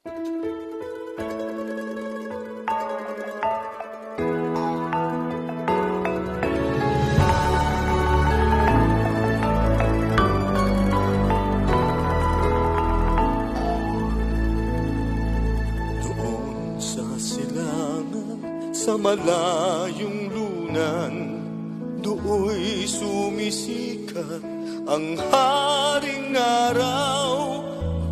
Doon sa silangan, sa malayong lunan, dooy sumisikat ang haring araw.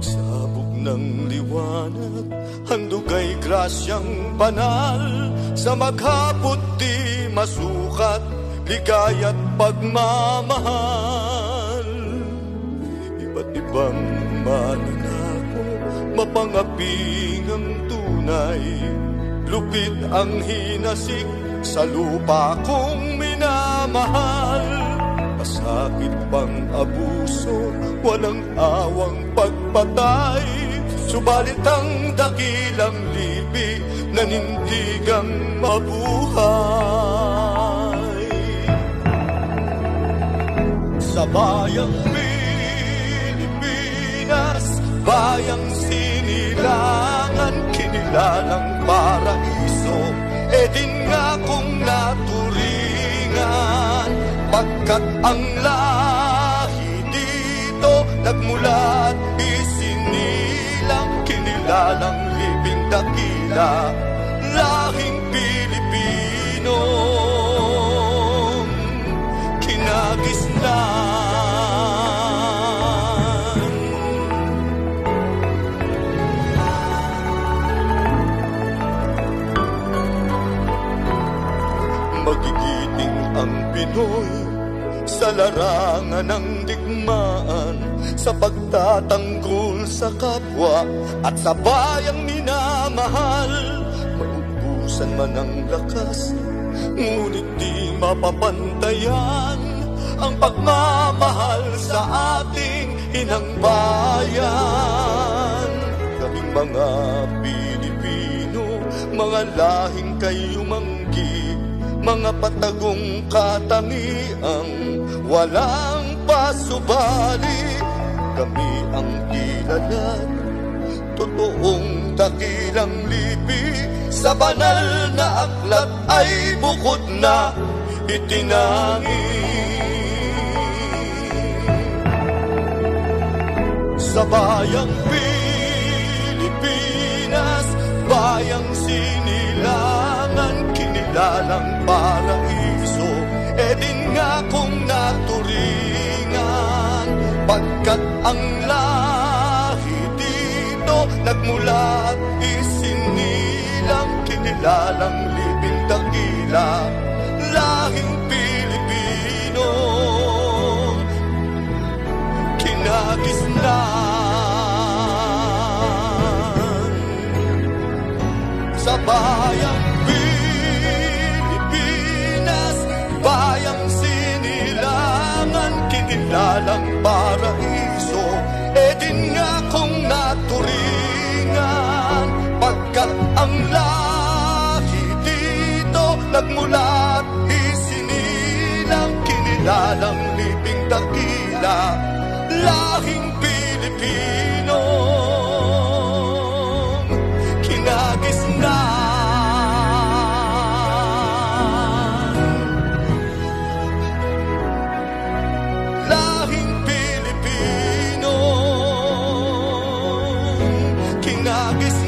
Magsabog ng liwanag, handog ay grasyang banal. Sa maghapot di masukat, ligaya't pagmamahal. Iba't ibang mananako, mapangaping ang tunay. Lupit ang hinasik sa lupa kong minamahal. Masakit pang abuso, walang awang pagpatay. Subalit ang dakilang libi, nanindigang mabuhay. Sa bayang Pilipinas, bayang sinilangan, kinilalang paraiso, e din nga kung naturingan. Pagkat ang lahi dito nagmula at isinilang, kinilalang libing dakila, lahing Pilipino, kinagisnan. Magigiting ang Pinoy sa larangan ng digmaan, sa pagtatanggol sa kapwa at sa bayang minamahal. Maubusan man ang lakas, ngunit di mapapantayan ang pagmamahal sa ating inang bayan. Kaming mga Pilipino, mga lahing kayumanggi, mga patagong katangiang walang pasubali. Kami ang kilala't totoong dakilang lipi, sa banal na aklat ay bukod na itinangi. Sa bayang Pilipinas, bayang sinilangan, kinilalang paraiso, e din nga kung naturingan. Pagkat ang lahi dito nagmula at isinilang, kinilalang libing dakila, lahing Pilipino, kinagisnan. Sa bayang Pilipinas, bayang sinilangan, kinilalang paraiso, e din nga kung naturingan. Pagkat ang lahi dito nagmula at isinilang, kinilalang libing dakila, lahing Pilipino, kinagisnan. Lahing Pilipino, kinagisnan.